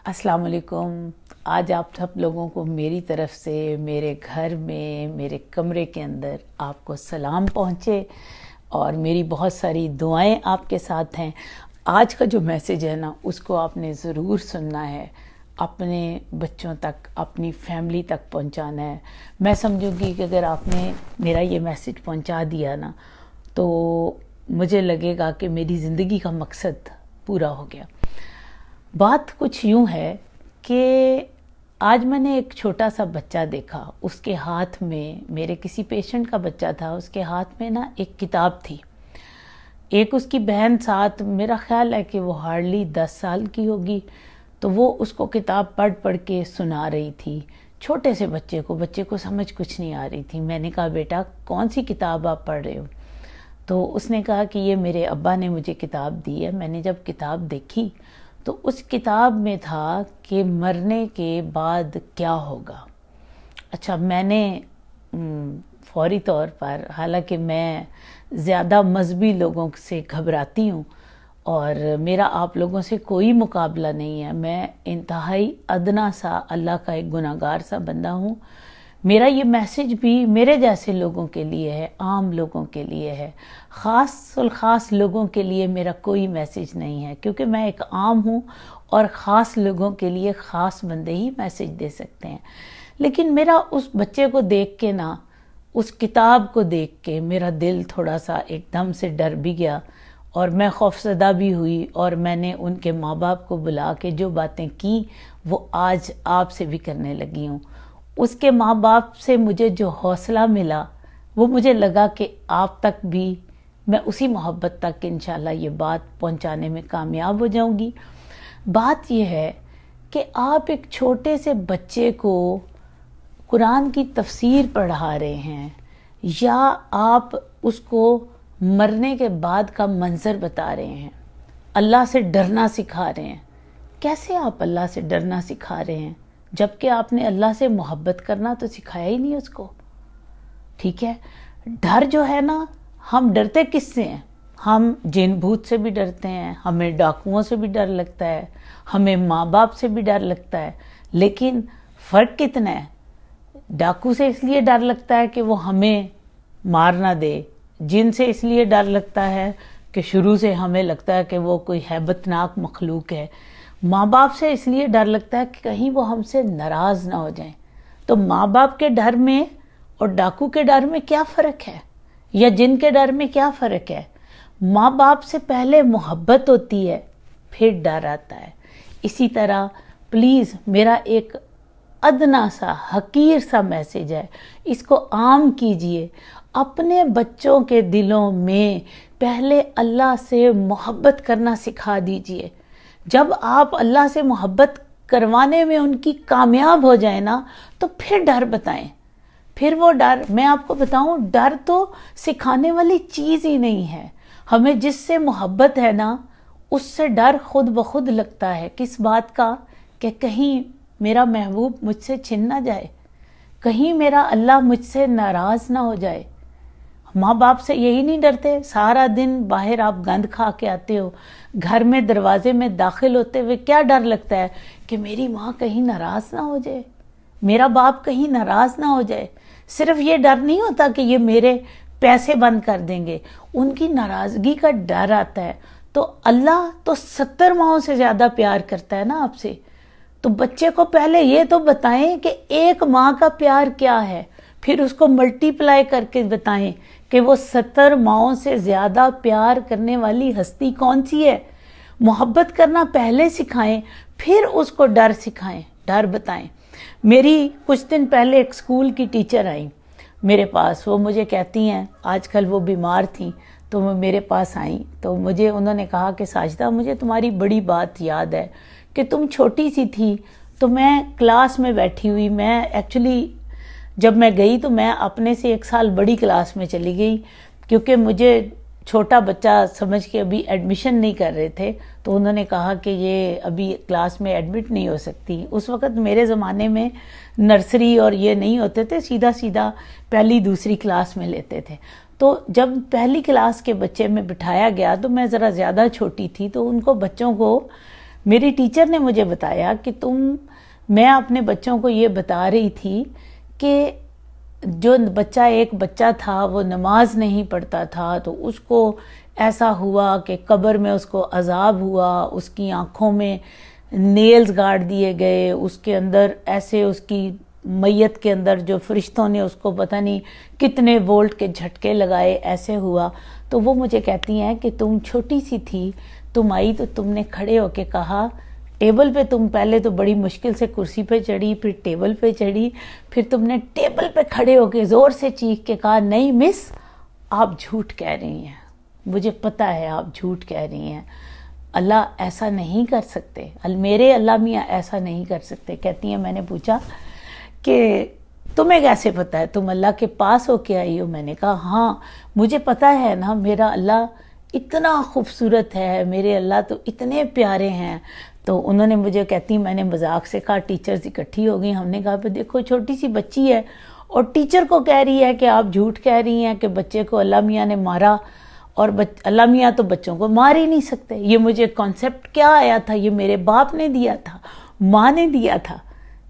अस्सलाम वालेकुम। आज आप सब लोगों को मेरी तरफ से मेरे घर में मेरे कमरे के अंदर आपको सलाम पहुँचे और मेरी बहुत सारी दुआएं आपके साथ हैं। आज का जो मैसेज है ना, उसको आपने ज़रूर सुनना है, अपने बच्चों तक, अपनी फैमिली तक पहुंचाना है। मैं समझूंगी कि अगर आपने मेरा ये मैसेज पहुंचा दिया ना, तो मुझे लगेगा कि मेरी ज़िंदगी का मकसद पूरा हो गया। बात कुछ यूँ है कि आज मैंने एक छोटा सा बच्चा देखा, उसके हाथ में, मेरे किसी पेशेंट का बच्चा था, उसके हाथ में ना एक किताब थी। एक उसकी बहन साथ, मेरा ख्याल है कि वो हार्डली 10 साल की होगी, तो वो उसको किताब पढ़ पढ़ के सुना रही थी। छोटे से बच्चे को समझ कुछ नहीं आ रही थी। मैंने कहा, बेटा कौन सी किताब आप पढ़ रहे हो? तो उसने कहा कि ये मेरे अब्बा ने मुझे किताब दी है। मैंने जब किताब देखी तो उस किताब में था कि मरने के बाद क्या होगा। अच्छा, मैंने फौरी तौर पर, हालांकि मैं ज़्यादा मजहबी लोगों से घबराती हूँ और मेरा आप लोगों से कोई मुकाबला नहीं है, मैं इंतहाई अदना सा अल्लाह का एक गुनाहगार सा बंदा हूँ। मेरा ये मैसेज भी मेरे जैसे लोगों के लिए है, आम लोगों के लिए है, ख़ास लोगों के लिए मेरा कोई मैसेज नहीं है, क्योंकि मैं एक आम हूँ और ख़ास लोगों के लिए ख़ास बंदे ही मैसेज दे सकते हैं। लेकिन मेरा उस बच्चे को देख के ना, उस किताब को देख के मेरा दिल थोड़ा सा एकदम से डर भी गया और मैं खौफज़दा भी हुई, और मैंने उनके माँ बाप को बुला के जो बातें की वो आज आपसे भी करने लगी हूँ। उसके माँ बाप से मुझे जो हौसला मिला, वो मुझे लगा कि आप तक भी मैं उसी मोहब्बत तक इंशाल्लाह ये बात पहुंचाने में कामयाब हो जाऊंगी। बात ये है कि आप एक छोटे से बच्चे को कुरान की तफसीर पढ़ा रहे हैं, या आप उसको मरने के बाद का मंजर बता रहे हैं, अल्लाह से डरना सिखा रहे हैं। कैसे आप अल्लाह से डरना सिखा रहे हैं जबकि आपने अल्लाह से मोहब्बत करना तो सिखाया ही नहीं उसको? ठीक है, डर जो है ना, हम डरते किससे हैं? हम जिन भूत से भी डरते हैं, हमें डाकुओं से भी डर लगता है, हमें माँ बाप से भी डर लगता है। लेकिन फ़र्क कितना है? डाकू से इसलिए डर लगता है कि वो हमें मार ना दे, जिन से इसलिए डर लगता है कि शुरू से हमें लगता है कि वो कोई हैबतनाक मखलूक है। माँ बाप से इसलिए डर लगता है कि कहीं वो हमसे नाराज़ ना हो जाएं। तो माँ बाप के डर में और डाकू के डर में क्या फ़र्क है, या जिन के डर में क्या फ़र्क है? माँ बाप से पहले मोहब्बत होती है, फिर डर आता है। इसी तरह प्लीज़ मेरा एक अदना सा हकीर सा मैसेज है, इसको आम कीजिए। अपने बच्चों के दिलों में पहले अल्लाह से मोहब्बत करना सिखा दीजिए। जब आप अल्लाह से मोहब्बत करवाने में उनकी कामयाब हो जाए ना, तो फिर डर बताएं। फिर वो डर, मैं आपको बताऊं, डर तो सिखाने वाली चीज़ ही नहीं है। हमें जिससे मोहब्बत है ना, उससे डर खुद ब खुद लगता है। किस बात का? कि कहीं मेरा महबूब मुझसे छिन ना जाए, कहीं मेरा अल्लाह मुझसे नाराज़ ना हो जाए। माँ बाप से यही नहीं डरते? सारा दिन बाहर आप गंद खा के आते हो, घर में दरवाजे में दाखिल होते हुए क्या डर लगता है कि मेरी माँ कहीं नाराज़ ना हो जाए, मेरा बाप कहीं नाराज़ ना हो जाए। सिर्फ ये डर नहीं होता कि ये मेरे पैसे बंद कर देंगे, उनकी नाराज़गी का डर आता है। तो अल्लाह तो 70 माओं से ज़्यादा प्यार करता है ना आपसे। तो बच्चे को पहले ये तो बताएं कि एक माँ का प्यार क्या है, फिर उसको मल्टीप्लाई करके बताएं कि वो 70 माओं से ज़्यादा प्यार करने वाली हस्ती कौन सी है। मोहब्बत करना पहले सिखाएं, फिर उसको डर सिखाएं, डर बताएं। मेरी कुछ दिन पहले एक स्कूल की टीचर आई मेरे पास। वो मुझे कहती हैं, आजकल वो बीमार थी तो वो मेरे पास आई, तो मुझे उन्होंने कहा कि साजिदा, मुझे तुम्हारी बड़ी बात याद है कि तुम छोटी सी थी तो मैं क्लास में बैठी हुई, मैं एक्चुअली जब मैं गई तो मैं अपने से 1 साल बड़ी क्लास में चली गई, क्योंकि मुझे छोटा बच्चा समझ के अभी एडमिशन नहीं कर रहे थे। तो उन्होंने कहा कि ये अभी क्लास में एडमिट नहीं हो सकती। उस वक़्त मेरे ज़माने में नर्सरी और ये नहीं होते थे, सीधा सीधा पहली दूसरी क्लास में लेते थे। तो जब पहली क्लास के बच्चे में बिठाया गया तो मैं ज़रा ज़्यादा छोटी थी, तो उनको बच्चों को میری ٹیچر نے مجھے بتایا کہ میں اپنے بچوں کو یہ بتا رہی تھی کہ جو ایک بچہ تھا وہ نماز نہیں پڑھتا تھا، تو اس کو ایسا ہوا کہ قبر میں اس کو عذاب ہوا، اس کی آنکھوں میں نیلز گاڑ دیے گئے، اس کے اندر ایسے اس کی میت کے اندر جو فرشتوں نے اس کو پتہ نہیں کتنے وولٹ کے جھٹکے لگائے، ایسے ہوا۔ تو وہ مجھے کہتی ہیں کہ تم چھوٹی سی تھی، تم آئی تو تم نے کھڑے ہو کے کہا، ٹیبل پہ تم پہلے تو بڑی مشکل سے کرسی پہ چڑھی، پھر ٹیبل پہ چڑھی، پھر تم نے ٹیبل پہ کھڑے ہو کے زور سے چیخ کے کہا، نہیں مس، آپ جھوٹ کہہ رہی ہیں، مجھے پتہ ہے آپ جھوٹ کہہ رہی ہیں، اللہ ایسا نہیں کر سکتے، میرے اللہ میاں ایسا نہیں کر سکتے۔ کہتی ہیں میں نے پوچھا کہ تمہیں کیسے پتہ ہے، تم اللہ کے پاس ہو کے آئی ہو؟ میں نے کہا ہاں مجھے پتہ ہے نا، میرا اللہ اتنا خوبصورت ہے، میرے اللہ تو اتنے پیارے ہیں۔ تو انہوں نے مجھے کہتی، میں نے مذاق سے کہا، ٹیچرز اکٹھی ہو گئی، ہم نے کہا دیکھو چھوٹی سی بچی ہے اور ٹیچر کو کہہ رہی ہے کہ آپ جھوٹ کہہ رہی ہیں کہ بچے کو اللہ میاں نے مارا، اور اللہ میاں تو بچوں کو مار ہی نہیں سکتے۔ یہ مجھے کانسیپٹ کیا آیا تھا؟ یہ میرے باپ نے دیا تھا، ماں نے دیا تھا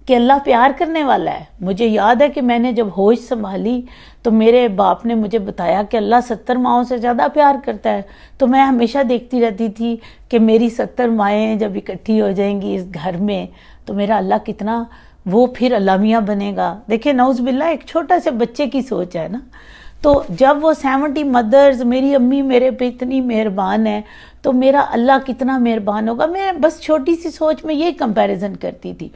کہ اللہ پیار کرنے والا ہے۔ مجھے یاد ہے کہ میں نے جب ہوش سنبھالی تو میرے باپ نے مجھے بتایا کہ اللہ 70 ماؤں سے زیادہ پیار کرتا ہے، تو میں ہمیشہ دیکھتی رہتی تھی کہ میری 70 مائیں جب اکٹھی ہو جائیں گی اس گھر میں تو میرا اللہ کتنا وہ پھر اللہ میاں بنے گا۔ دیکھیں نعوذ باللہ ایک چھوٹا سے بچے کی سوچ ہے نا، تو جب وہ 70 مدرز میری امی میرے پہ اتنی مہربان ہے تو میرا اللہ کتنا مہربان ہوگا۔ میں بس چھوٹی سی سوچ میں یہ کمپیریزن کرتی تھی۔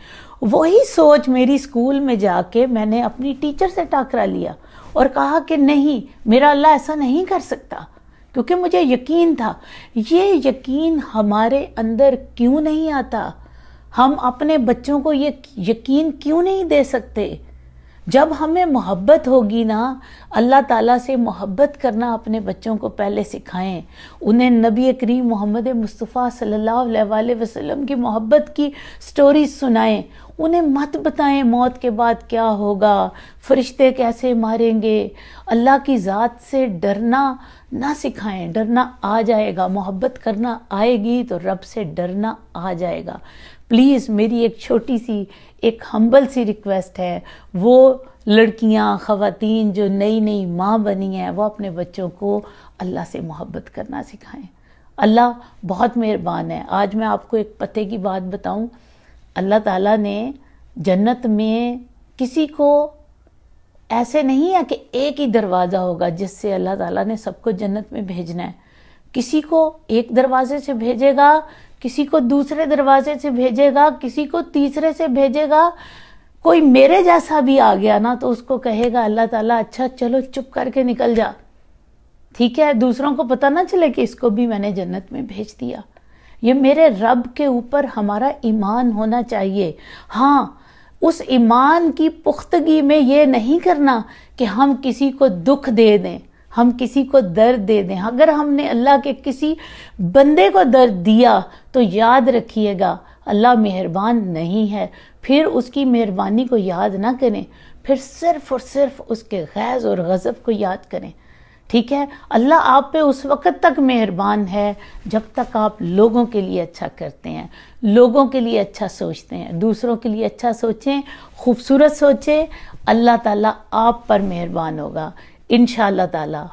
وہی سوچ میری اسکول میں جا کے میں نے اپنی ٹیچر سے ٹاکرا لیا اور کہا کہ نہیں، میرا اللہ ایسا نہیں کر سکتا، کیونکہ مجھے یقین تھا۔ یہ یقین ہمارے اندر کیوں نہیں آتا؟ ہم اپنے بچوں کو یہ یقین کیوں نہیں دے سکتے؟ جب ہمیں محبت ہوگی نا، اللہ تعالیٰ سے محبت کرنا اپنے بچوں کو پہلے سکھائیں، انہیں نبی کریم محمد مصطفیٰ صلی اللہ علیہ وسلم کی محبت کی سٹوریز سنائیں، انہیں مت بتائیں موت کے بعد کیا ہوگا، فرشتے کیسے ماریں گے، اللہ کی ذات سے ڈرنا نہ سکھائیں۔ ڈرنا آ جائے گا، محبت کرنا آئے گی تو رب سے ڈرنا آ جائے گا۔ پلیز میری ایک چھوٹی سی ایک ہمبل سی ریکویسٹ ہے، وہ لڑکیاں خواتین جو نئی نئی ماں بنی ہیں وہ اپنے بچوں کو اللہ سے محبت کرنا سکھائیں۔ اللہ بہت مہربان ہے۔ آج میں آپ کو ایک پتے کی بات بتاؤں، اللہ تعالیٰ نے جنت میں کسی کو ایسے نہیں ہے کہ ایک ہی دروازہ ہوگا جس سے اللہ تعالیٰ نے سب کو جنت میں بھیجنا ہے۔ کسی کو ایک دروازے سے بھیجے گا، کسی کو دوسرے دروازے سے بھیجے گا، کسی کو تیسرے سے بھیجے گا۔ کوئی میرے جیسا بھی آ گیا نا تو اس کو کہے گا اللہ تعالیٰ اچھا چلو چپ کر کے نکل جا، ٹھیک ہے، دوسروں کو پتہ نہ چلے کہ اس کو بھی میں نے جنت میں بھیج دیا۔ یہ میرے رب کے اوپر ہمارا ایمان ہونا چاہیے۔ ہاں، اس ایمان کی پختگی میں یہ نہیں کرنا کہ ہم کسی کو دکھ دے دیں، ہم کسی کو درد دے دیں۔ اگر ہم نے اللہ کے کسی بندے کو درد دیا تو یاد رکھیے گا اللہ مہربان نہیں ہے، پھر اس کی مہربانی کو یاد نہ کریں، پھر صرف اور صرف اس کے غیظ اور غضب کو یاد کریں، ٹھیک ہے۔ اللہ آپ پہ اس وقت تک مہربان ہے جب تک آپ لوگوں کے لیے اچھا کرتے ہیں، لوگوں کے لیے اچھا سوچتے ہیں، دوسروں کے لیے اچھا سوچیں، خوبصورت سوچیں، اللہ تعالیٰ آپ پر مہربان ہوگا انشاءاللہ تعالیٰ۔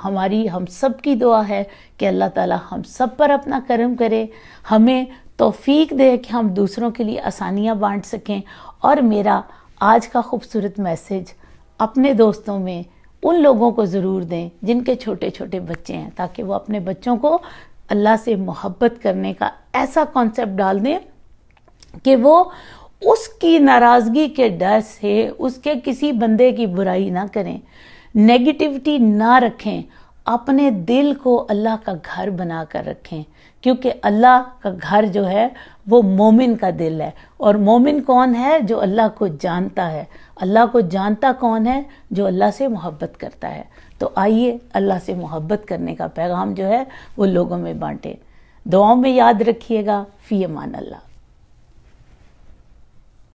ہم سب کی دعا ہے کہ اللہ تعالیٰ ہم سب پر اپنا کرم کرے، ہمیں توفیق دے کہ ہم دوسروں کے لیے آسانیاں بانٹ سکیں۔ اور میرا آج کا خوبصورت میسج اپنے دوستوں میں ان لوگوں کو ضرور دیں جن کے چھوٹے چھوٹے بچے ہیں، تاکہ وہ اپنے بچوں کو اللہ سے محبت کرنے کا ایسا کانسیپٹ ڈال دیں کہ وہ اس کی ناراضگی کے ڈر سے اس کے کسی بندے کی برائی نہ کریں، نیگیٹیوٹی نہ رکھیں، اپنے دل کو اللہ کا گھر بنا کر رکھیں، کیونکہ اللہ کا گھر جو ہے وہ مومن کا دل ہے۔ اور مومن کون ہے؟ جو اللہ کو جانتا ہے۔ اللہ کو جانتا کون ہے؟ جو اللہ سے محبت کرتا ہے۔ تو آئیے اللہ سے محبت کرنے کا پیغام جو ہے وہ لوگوں میں بانٹیں۔ دعاؤں میں یاد رکھیے گا۔ فی امان اللہ۔